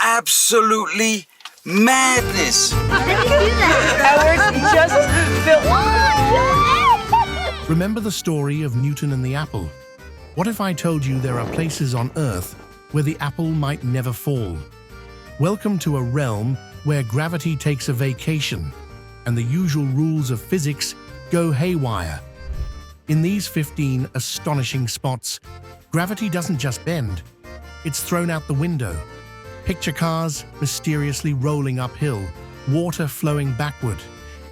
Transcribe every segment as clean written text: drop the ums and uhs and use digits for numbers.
absolutely madness. Remember the story of Newton and the apple? What if I told you there are places on Earth where the apple might never fall? Welcome to a realm where gravity takes a vacation and the usual rules of physics go haywire. In these 15 astonishing spots, gravity doesn't just bend, it's thrown out the window. Picture cars mysteriously rolling uphill, water flowing backward,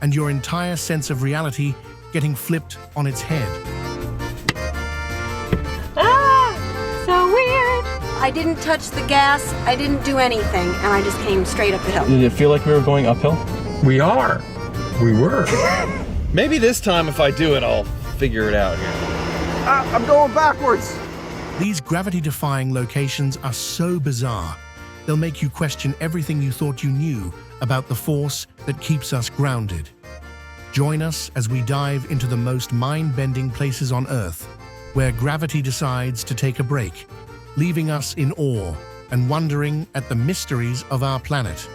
and your entire sense of reality getting flipped on its head. So weird. I didn't touch the gas, I didn't do anything, and I just came straight up the hill. Did it feel like we were going uphill? We are. We were. Maybe this time if I do it, I'll figure it out here. I'm going backwards. These gravity-defying locations are so bizarre, they'll make you question everything you thought you knew about the force that keeps us grounded. Join us as we dive into the most mind-bending places on Earth, where gravity decides to take a break, leaving us in awe and wondering at the mysteries of our planet.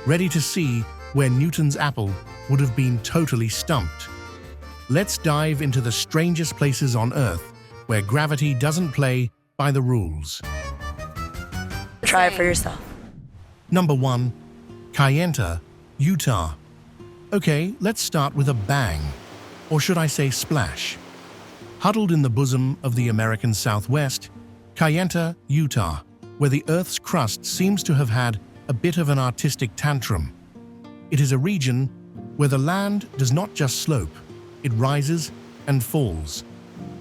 Ready to see where Newton's apple would have been totally stumped? Let's dive into the strangest places on Earth, where gravity doesn't play by the rules. Try it for yourself. Number 1. Kayenta, Utah. Okay, let's start with a bang, or should I say splash. Huddled in the bosom of the American Southwest, Kayenta, Utah, where the Earth's crust seems to have had a bit of an artistic tantrum. It is a region where the land does not just slope, it rises and falls.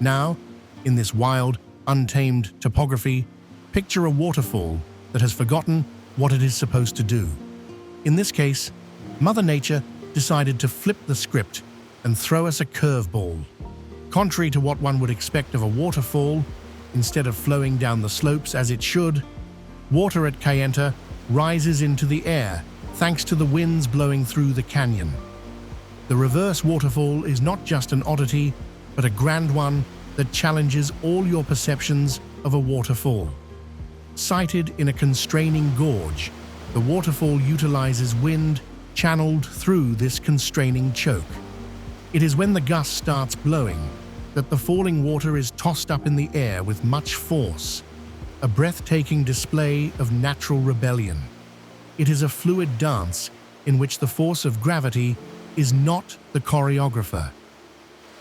Now, in this wild, untamed topography, picture a waterfall that has forgotten what it is supposed to do. In this case, Mother Nature decided to flip the script and throw us a curveball. Contrary to what one would expect of a waterfall, instead of flowing down the slopes as it should, water at Kayenta rises into the air thanks to the winds blowing through the canyon. The reverse waterfall is not just an oddity, but a grand one that challenges all your perceptions of a waterfall. Sited in a constraining gorge, the waterfall utilizes wind channeled through this constraining choke. It is when the gust starts blowing that the falling water is tossed up in the air with much force, a breathtaking display of natural rebellion. It is a fluid dance in which the force of gravity is not the choreographer.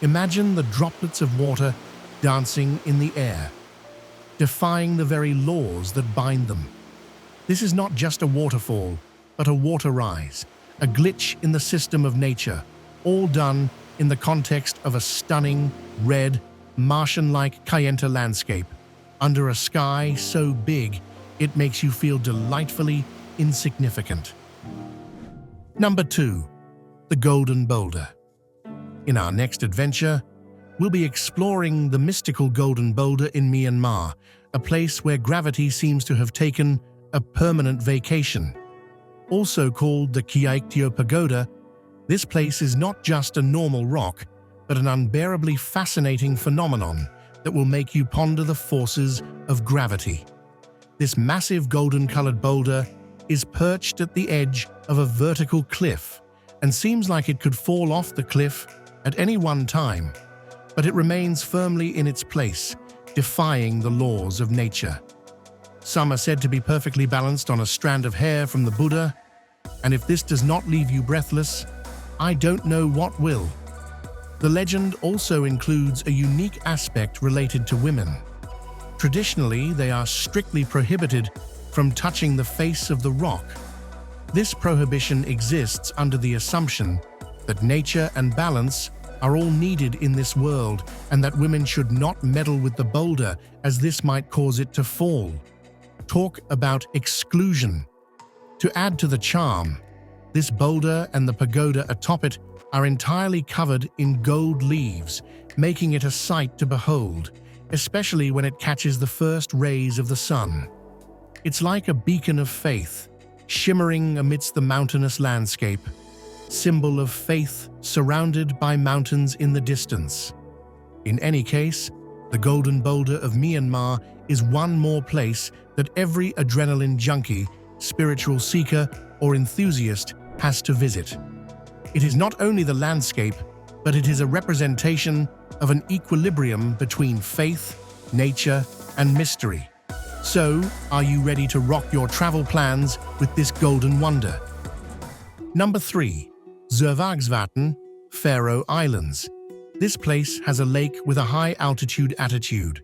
Imagine the droplets of water dancing in the air, defying the very laws that bind them. This is not just a waterfall, but a water rise, a glitch in the system of nature, all done in the context of a stunning, red, Martian-like Kayenta landscape, under a sky so big it makes you feel delightfully insignificant. Number 2. The Golden Boulder. In our next adventure, we'll be exploring the mystical Golden Boulder in Myanmar, a place where gravity seems to have taken a permanent vacation. Also called the Kyaiktiyo Pagoda, this place is not just a normal rock, but an unbearably fascinating phenomenon that will make you ponder the forces of gravity. This massive golden-colored boulder is perched at the edge of a vertical cliff and seems like it could fall off the cliff at any one time, but it remains firmly in its place, defying the laws of nature. Some are said to be perfectly balanced on a strand of hair from the Buddha, and if this does not leave you breathless, I don't know what will. The legend also includes a unique aspect related to women. Traditionally, they are strictly prohibited from touching the face of the rock. This prohibition exists under the assumption that nature and balance are all needed in this world and that women should not meddle with the boulder as this might cause it to fall. Talk about exclusion. To add to the charm, this boulder and the pagoda atop it are entirely covered in gold leaves, making it a sight to behold, especially when it catches the first rays of the sun. It's like a beacon of faith, shimmering amidst the mountainous landscape, symbol of faith surrounded by mountains in the distance. In any case, the Golden Boulder of Myanmar is one more place that every adrenaline junkie spiritual seeker or enthusiast has to visit. It is not only the landscape, but it is a representation of an equilibrium between faith, nature, and mystery. So, are you ready to rock your travel plans with this golden wonder? Number 3. Savva Vatan, Faroe Islands. This place has a lake with a high-altitude attitude.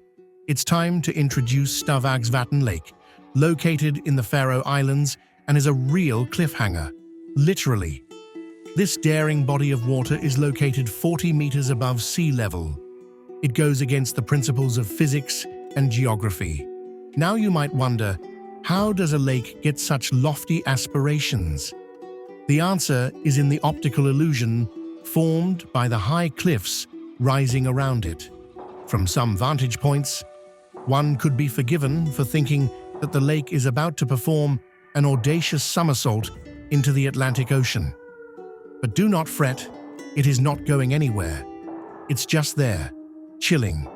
It's time to introduce Savva Vatan Lake, located in the Faroe Islands and is a real cliffhanger. Literally. This daring body of water is located 40 meters above sea level. It goes against the principles of physics and geography. Now you might wonder, how does a lake get such lofty aspirations? The answer is in the optical illusion formed by the high cliffs rising around it. From some vantage points, one could be forgiven for thinking that the lake is about to perform an audacious somersault into the Atlantic Ocean. But do not fret, it is not going anywhere. It's just there, chilling,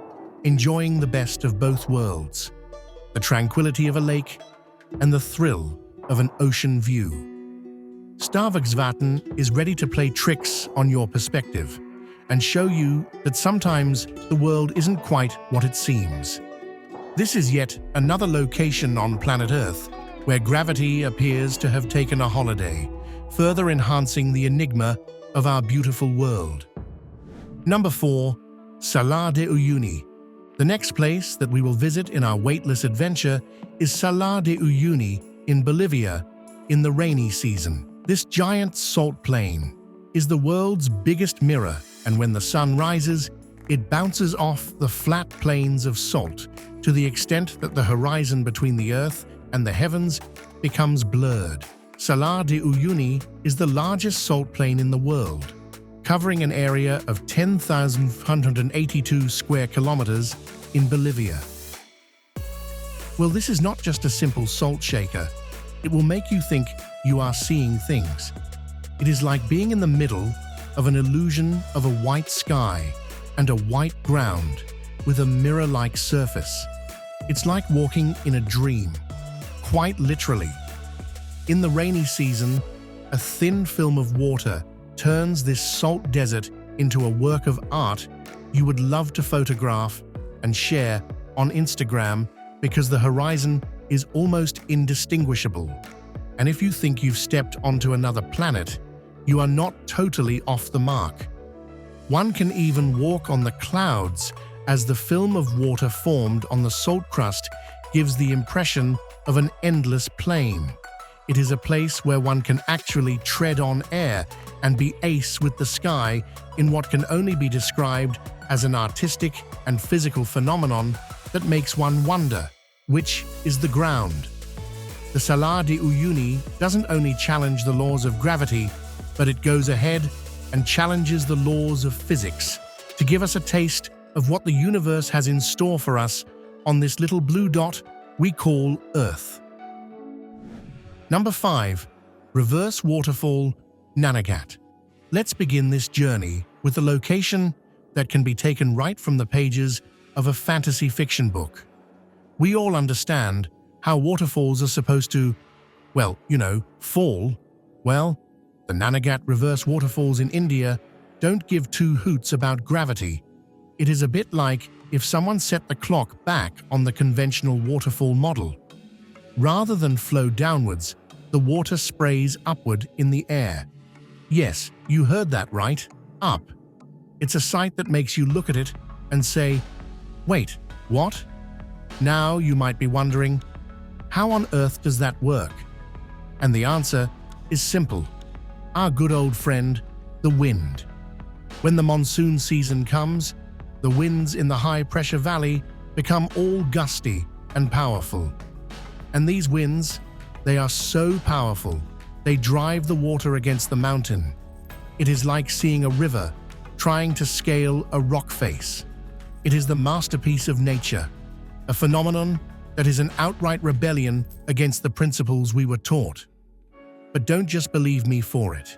enjoying the best of both worlds, the tranquility of a lake and the thrill of an ocean view. Savva Vatan is ready to play tricks on your perspective and show you that sometimes the world isn't quite what it seems. This is yet another location on planet Earth where gravity appears to have taken a holiday, further enhancing the enigma of our beautiful world. Number 4. Salar de Uuni. The next place that we will visit in our weightless adventure is Salar de Uuni in Bolivia in the rainy season. This giant salt plain is the world's biggest mirror, and when the sun rises, it bounces off the flat plains of salt to the extent that the horizon between the earth and the heavens becomes blurred. Salar de Uuni is the largest salt plain in the world, covering an area of 10,182 square kilometers in Bolivia. Well, this is not just a simple salt shaker. It will make you think you are seeing things. It is like being in the middle of an illusion of a white sky and a white ground with a mirror-like surface. It's like walking in a dream, quite literally. In the rainy season, a thin film of water turns this salt desert into a work of art you would love to photograph and share on Instagram because the horizon is almost indistinguishable. And if you think you've stepped onto another planet, you are not totally off the mark. One can even walk on the clouds as the film of water formed on the salt crust gives the impression of an endless plain. It is a place where one can actually tread on air and be ace with the sky in what can only be described as an artistic and physical phenomenon that makes one wonder, which is the ground. The Salar de Uuni doesn't only challenge the laws of gravity, but it goes ahead and challenges the laws of physics to give us a taste of what the universe has in store for us on this little blue dot we call Earth. Number 5. Reverse Waterfall, Nanat. Let's begin this journey with a location that can be taken right from the pages of a fantasy fiction book. We all understand how waterfalls are supposed to, well, fall. Well, the Nanat reverse waterfalls in India don't give two hoots about gravity. It is a bit like if someone set the clock back on the conventional waterfall model. Rather than flow downwards, the water sprays upward in the air. Yes, you heard that right, up. It's a sight that makes you look at it and say, wait, what? Now you might be wondering, how on earth does that work? And the answer is simple. Our good old friend, the wind. When the monsoon season comes, the winds in the high-pressure valley become all gusty and powerful. And these winds, they are so powerful, they drive the water against the mountain. It is like seeing a river trying to scale a rock face. It is the masterpiece of nature, a phenomenon that is an outright rebellion against the principles we were taught. But don't just believe me for it.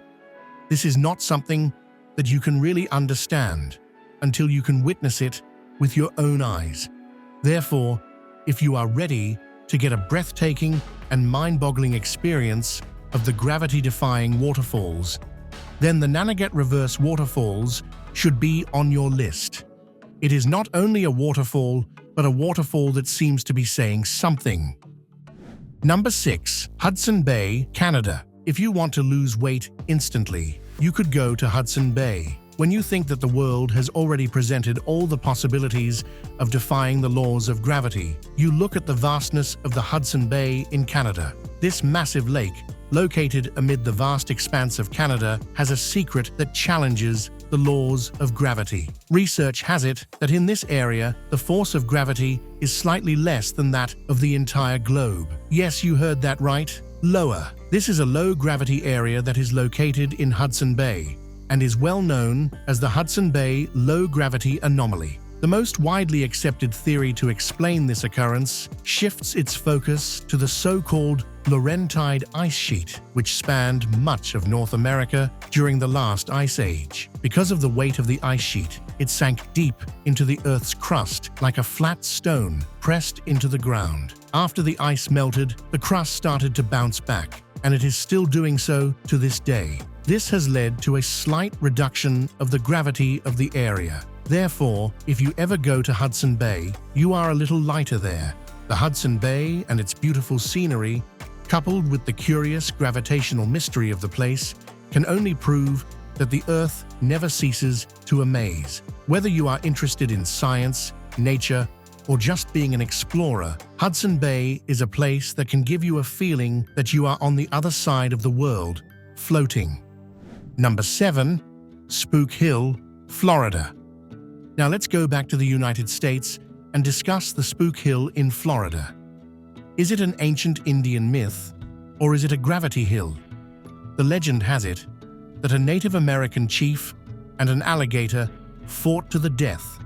This is not something that you can really understand until you can witness it with your own eyes. Therefore, if you are ready to get a breathtaking and mind-boggling experience of the gravity-defying waterfalls, then the Nanat Reverse Waterfalls should be on your list. It is not only a waterfall, but a waterfall that seems to be saying something. Number 6. Hudson Bay, Canada. If you want to lose weight instantly, you could go to Hudson Bay. When you think that the world has already presented all the possibilities of defying the laws of gravity, you look at the vastness of the Hudson Bay in Canada. This massive lake, located amid the vast expanse of Canada, has a secret that challenges the laws of gravity. Research has it that in this area, the force of gravity is slightly less than that of the entire globe. Yes, you heard that right. Lower. This is a low-gravity area that is located in Hudson Bay and is well known as the Hudson Bay Low-Gravity Anomaly. The most widely accepted theory to explain this occurrence shifts its focus to the so-called Laurentide ice sheet, which spanned much of North America during the last ice age. Because of the weight of the ice sheet, it sank deep into the Earth's crust like a flat stone pressed into the ground. After the ice melted, the crust started to bounce back, and it is still doing so to this day. This has led to a slight reduction of the gravity of the area. Therefore, if you ever go to Hudson Bay, you are a little lighter there. The Hudson Bay and its beautiful scenery, coupled with the curious gravitational mystery of the place, can only prove that the Earth never ceases to amaze. Whether you are interested in science, nature, or just being an explorer, Hudson Bay is a place that can give you a feeling that you are on the other side of the world, floating. Number 7. Spook Hill, Florida. Now let's go back to the United States and discuss the Spook Hill in Florida. Is it an ancient Indian myth, or is it a gravity hill? The legend has it that a Native American chief and an alligator fought to the death,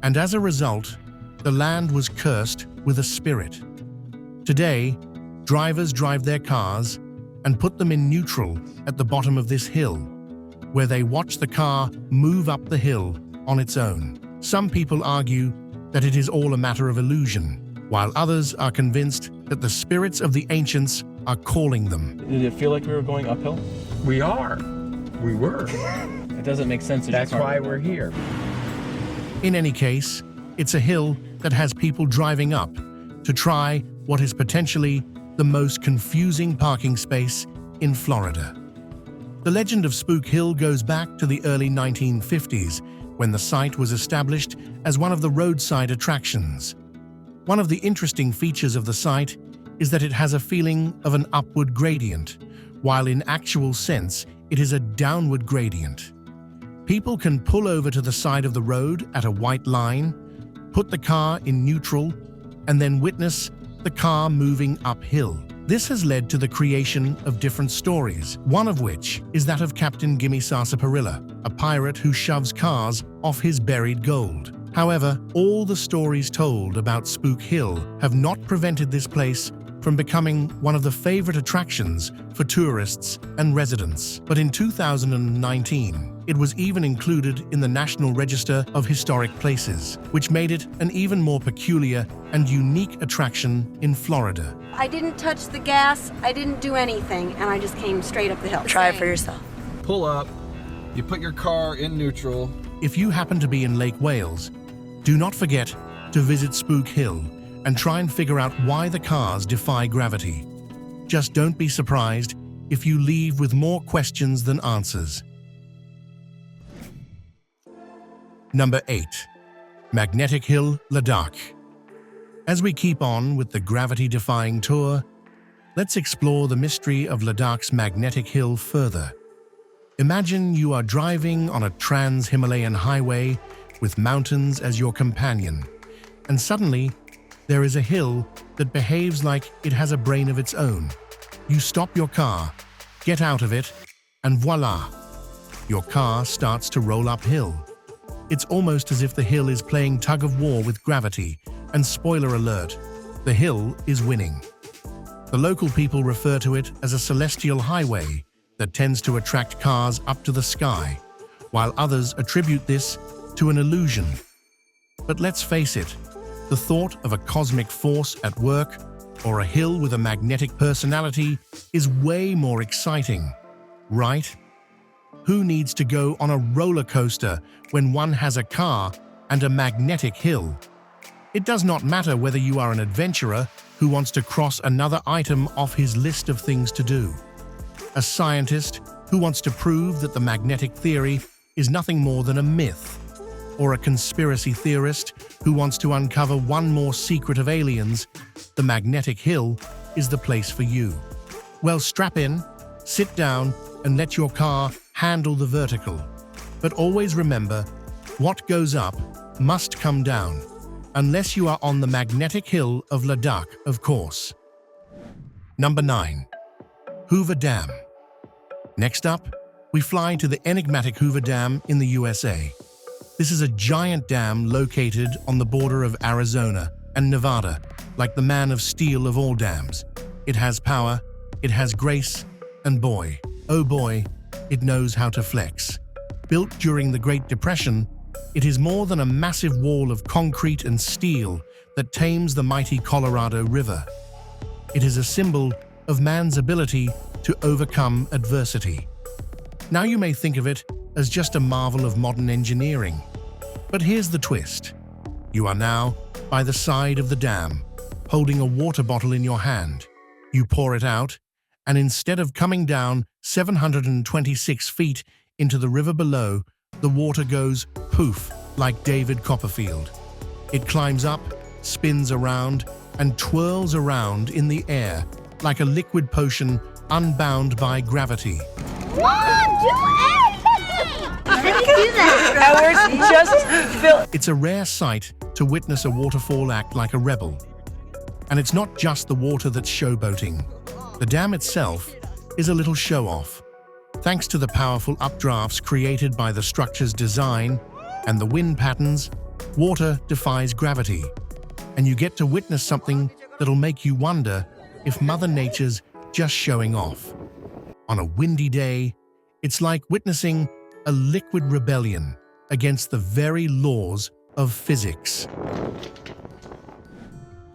and as a result, the land was cursed with a spirit. Today, drivers drive their cars and put them in neutral at the bottom of this hill, where they watch the car move up the hill on its own. Some people argue that it is all a matter of illusion, while others are convinced that the spirits of the ancients are calling them. Did it feel like we were going uphill? We are. We were. It doesn't make sense. That's why we're here. In any case, it's a hill that has people driving up to try what is potentially the most confusing parking space in Florida. The legend of Spook Hill goes back to the early 1950s, when the site was established as one of the roadside attractions. One of the interesting features of the site is that it has a feeling of an upward gradient, while in actual sense it is a downward gradient. People can pull over to the side of the road at a white line, put the car in neutral, and then witness the car moving uphill. This has led to the creation of different stories, one of which is that of Captain Gimme Sarsaparilla, a pirate who shoves cars off his buried gold. However, all the stories told about Spook Hill have not prevented this place from becoming one of the favorite attractions for tourists and residents. But in 2019, it was even included in the National Register of Historic Places, which made it an even more peculiar and unique attraction in Florida. I didn't touch the gas, I didn't do anything, and I just came straight up the hill. Try it for yourself. Pull up, you put your car in neutral. If you happen to be in Lake Wales, do not forget to visit Spook Hill and try and figure out why the cars defy gravity. Just don't be surprised if you leave with more questions than answers. Number 8. Magnetic Hill, Ladakh. As we keep on with the gravity-defying tour, let's explore the mystery of Ladakh's magnetic hill further. Imagine you are driving on a trans-Himalayan highway with mountains as your companion, and suddenly, there is a hill that behaves like it has a brain of its own. You stop your car, get out of it, and voila! Your car starts to roll uphill. It's almost as if the hill is playing tug-of-war with gravity, and spoiler alert, the hill is winning. The local people refer to it as a celestial highway that tends to attract cars up to the sky, while others attribute this to an illusion. But let's face it, the thought of a cosmic force at work or a hill with a magnetic personality is way more exciting, right? Who needs to go on a roller coaster when one has a car and a magnetic hill? It does not matter whether you are an adventurer who wants to cross another item off his list of things to do, a scientist who wants to prove that the magnetic theory is nothing more than a myth, or a conspiracy theorist who wants to uncover one more secret of aliens. The magnetic hill is the place for you. Well, strap in, sit down, and let your car handle the vertical. But always remember, what goes up must come down, unless you are on the magnetic hill of Ladakh, of course. Number 9. Hoover Dam. Next up, we fly to the enigmatic Hoover Dam in the USA. This is a giant dam located on the border of Arizona and Nevada, like the man of steel of all dams. It has power, it has grace, and boy, oh boy, it knows how to flex. Built during the Great Depression, it is more than a massive wall of concrete and steel that tames the mighty Colorado River. It is a symbol of man's ability to overcome adversity. Now you may think of it as just a marvel of modern engineering. But here's the twist. You are now by the side of the dam, holding a water bottle in your hand. You pour it out, and instead of coming down 726 feet into the river below, the water goes poof like David Copperfield. It climbs up, spins around, and twirls around in the air like a liquid potion unbound by gravity. Mom, do anything! How do you do that? It's a rare sight to witness a waterfall act like a rebel. And it's not just the water that's showboating. The dam itself is a little show-off. Thanks to the powerful updrafts created by the structure's design and the wind patterns, water defies gravity. And you get to witness something that'll make you wonder if Mother Nature's just showing off. On a windy day, it's like witnessing a liquid rebellion against the very laws of physics.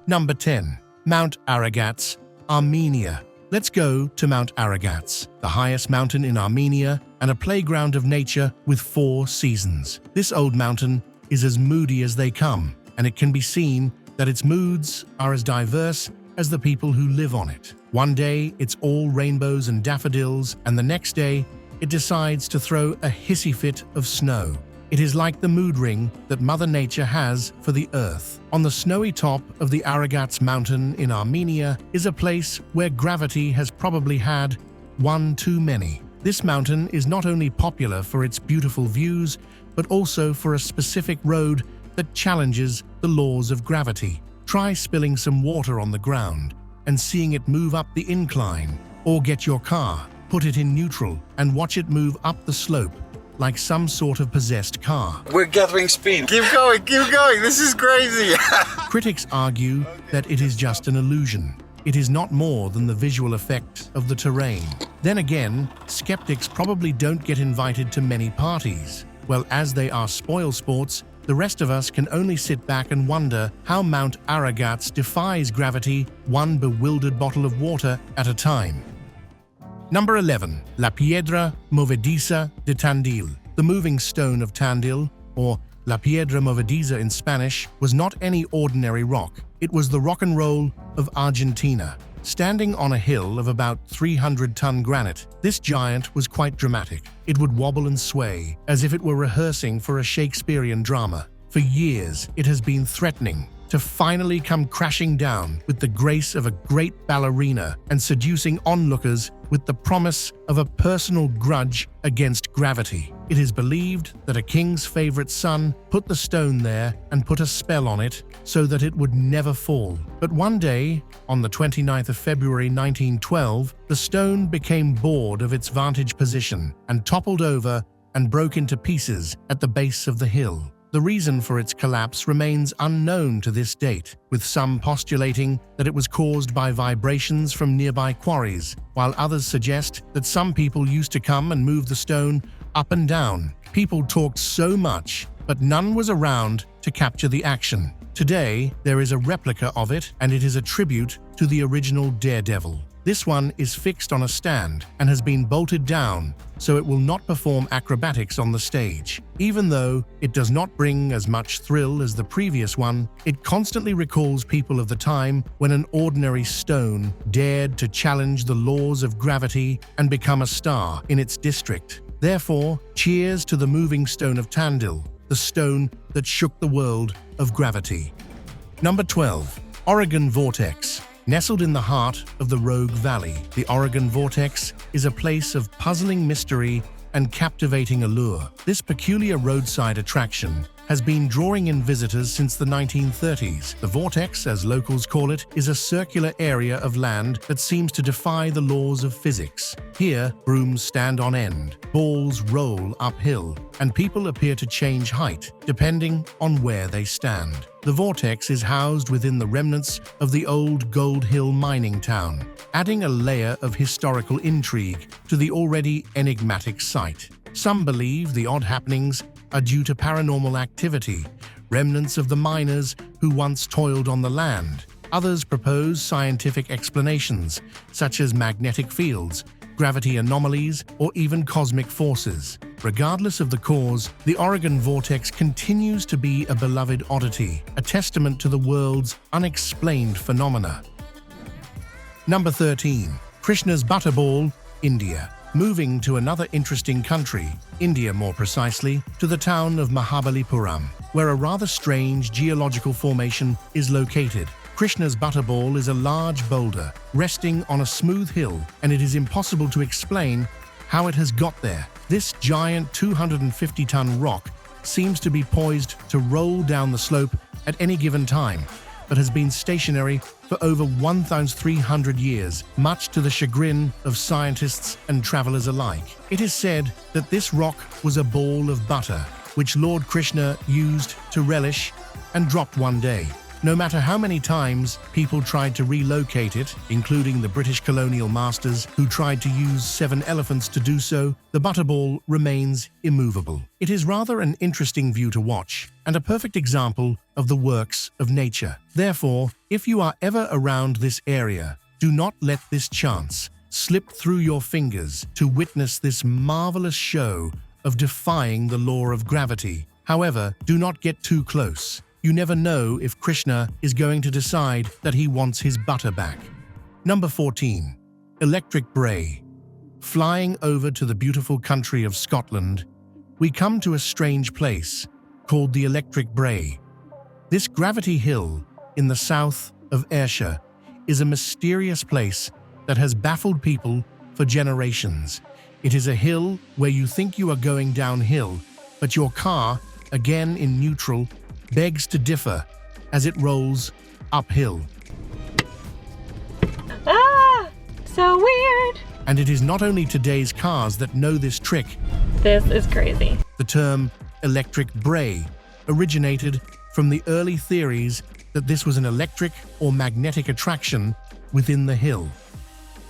Number 10. Mount Ararat, Armenia. Let's go to Mount Ararat, the highest mountain in Armenia and a playground of nature with 4 seasons. This old mountain is as moody as they come, and it can be seen that its moods are as diverse as the people who live on it. One day, it's all rainbows and daffodils, and the next day, it decides to throw a hissy fit of snow. It is like the mood ring that Mother Nature has for the Earth. On the snowy top of the Ararat mountain in Armenia is a place where gravity has probably had one too many. This mountain is not only popular for its beautiful views, but also for a specific road that challenges the laws of gravity. Try spilling some water on the ground and seeing it move up the incline, or get your car, put it in neutral, and watch it move up the slope like some sort of possessed car. We're gathering speed. Keep going, this is crazy. Critics argue that it is just an illusion. It is not more than the visual effect of the terrain. Then again, skeptics probably don't get invited to many parties. Well, as they are spoil sports, the rest of us can only sit back and wonder how Mount Ararat defies gravity, one bewildered bottle of water at a time. Number 11. La Piedra Movediza de Tandil. The moving stone of Tandil, or La Piedra Movediza in Spanish, was not any ordinary rock. It was the rock and roll of Argentina. Standing on a hill of about 300-ton granite, this giant was quite dramatic. It would wobble and sway, as if it were rehearsing for a Shakespearean drama. For years, it has been threatening to finally come crashing down with the grace of a great ballerina and seducing onlookers with the promise of a personal grudge against gravity. It is believed that a king's favorite son put the stone there and put a spell on it so that it would never fall. But one day, on the 29th of February 1912, the stone became bored of its vantage position and toppled over and broke into pieces at the base of the hill. The reason for its collapse remains unknown to this date, with some postulating that it was caused by vibrations from nearby quarries, while others suggest that some people used to come and move the stone up and down. People talked so much, but none was around to capture the action. Today, there is a replica of it, and it is a tribute to the original Daredevil. This one is fixed on a stand and has been bolted down so it will not perform acrobatics on the stage. Even though it does not bring as much thrill as the previous one, it constantly recalls people of the time when an ordinary stone dared to challenge the laws of gravity and become a star in its district. Therefore, cheers to the moving stone of Tandil, the stone that shook the world of gravity. Number 12. Oregon Vortex. Nestled in the heart of the Rogue Valley, the Oregon Vortex is a place of puzzling mystery and captivating allure. This peculiar roadside attraction has been drawing in visitors since the 1930s. The vortex, as locals call it, is a circular area of land that seems to defy the laws of physics. Here, brooms stand on end, balls roll uphill, and people appear to change height, depending on where they stand. The vortex is housed within the remnants of the old Gold Hill mining town, adding a layer of historical intrigue to the already enigmatic site. Some believe the odd happenings are due to paranormal activity, remnants of the miners who once toiled on the land. Others propose scientific explanations, such as magnetic fields, gravity anomalies, or even cosmic forces. Regardless of the cause, the Oregon Vortex continues to be a beloved oddity, a testament to the world's unexplained phenomena. Number 13. Krishnas Butterball, India. Moving to another interesting country, India more precisely, to the town of Mahabalipuram, where a rather strange geological formation is located. Krishnas Butterball is a large boulder resting on a smooth hill, and it is impossible to explain how it has got there. This giant 250-ton rock seems to be poised to roll down the slope at any given time, but has been stationary for over 1,300 years, much to the chagrin of scientists and travelers alike. It is said that this rock was a ball of butter, which Lord Krishna used to relish and dropped one day. No matter how many times people tried to relocate it, including the British colonial masters who tried to use 7 elephants to do so, the butterball remains immovable. It is rather an interesting view to watch, and a perfect example of the works of nature. Therefore, if you are ever around this area, do not let this chance slip through your fingers to witness this marvelous show of defying the law of gravity. However, do not get too close. You never know if Krishna is going to decide that he wants his butter back. Number 14. Electric Bray. Flying over to the beautiful country of Scotland, we come to a strange place called the Electric Bray. This gravity hill in the south of Ayrshire is a mysterious place that has baffled people for generations. It is a hill where you think you are going downhill, but your car, again in neutral, begs to differ as it rolls uphill. Ah! So weird! And it is not only today's cars that know this trick. This is crazy. The term electric bray originated from the early theories that this was an electric or magnetic attraction within the hill.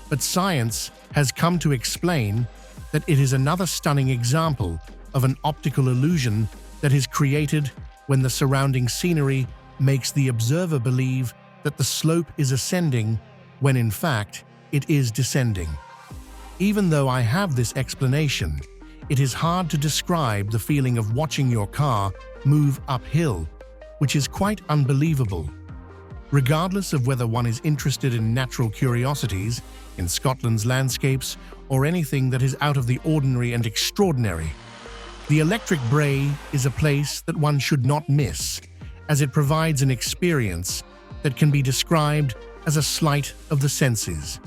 But science has come to explain that it is another stunning example of an optical illusion that is created when the surrounding scenery makes the observer believe that the slope is ascending when in fact it is descending. Even though I have this explanation, it is hard to describe the feeling of watching your car move uphill, which is quite unbelievable. Regardless of whether one is interested in natural curiosities, in Scotland's landscapes, or anything that is out of the ordinary and extraordinary, the Electric Bray is a place that one should not miss, as it provides an experience that can be described as a sleight of the senses.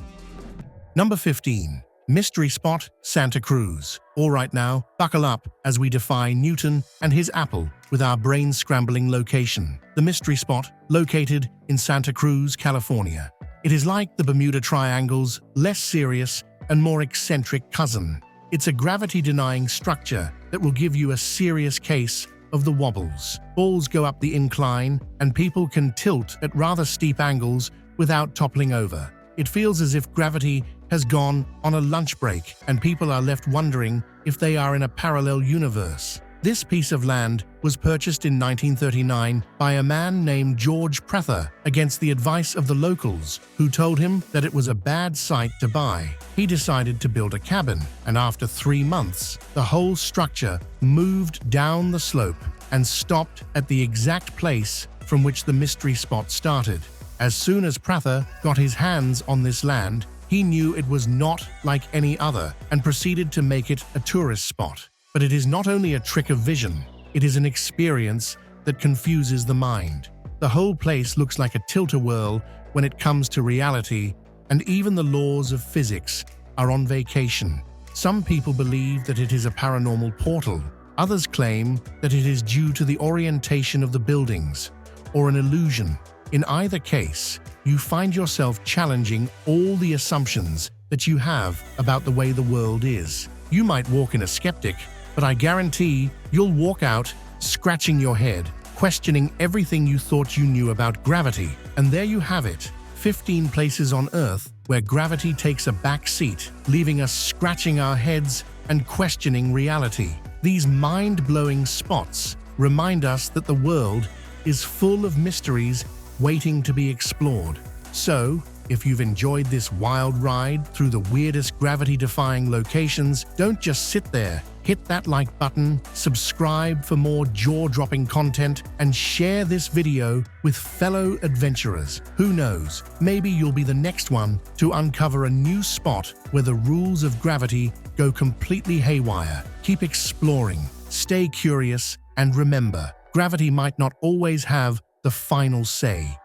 Number 15. Mystery Spot, Santa Cruz. All right now, buckle up as we defy Newton and his apple with our brain-scrambling location. The Mystery Spot, located in Santa Cruz, California. It is like the Bermuda Triangle's less serious and more eccentric cousin. It's a gravity-denying structure that will give you a serious case of the wobbles. Balls go up the incline, and people can tilt at rather steep angles without toppling over. It feels as if gravity has gone on a lunch break, and people are left wondering if they are in a parallel universe. This piece of land was purchased in 1939 by a man named George Prather against the advice of the locals, who told him that it was a bad site to buy. He decided to build a cabin, and after 3 months, the whole structure moved down the slope and stopped at the exact place from which the mystery spot started. As soon as Prather got his hands on this land, he knew it was not like any other and proceeded to make it a tourist spot. But it is not only a trick of vision, it is an experience that confuses the mind. The whole place looks like a tilt-a-whirl when it comes to reality, and even the laws of physics are on vacation. Some people believe that it is a paranormal portal. Others claim that it is due to the orientation of the buildings, or an illusion. In either case, you find yourself challenging all the assumptions that you have about the way the world is. You might walk in a skeptic, but I guarantee you'll walk out scratching your head, questioning everything you thought you knew about gravity. And there you have it, 15 places on Earth where gravity takes a back seat, leaving us scratching our heads and questioning reality. These mind-blowing spots remind us that the world is full of mysteries waiting to be explored. So, if you've enjoyed this wild ride through the weirdest gravity-defying locations, don't just sit there. Hit that like button, subscribe for more jaw-dropping content, and share this video with fellow adventurers. Who knows, maybe you'll be the next one to uncover a new spot where the rules of gravity go completely haywire. Keep exploring, stay curious, and remember, gravity might not always have the final say.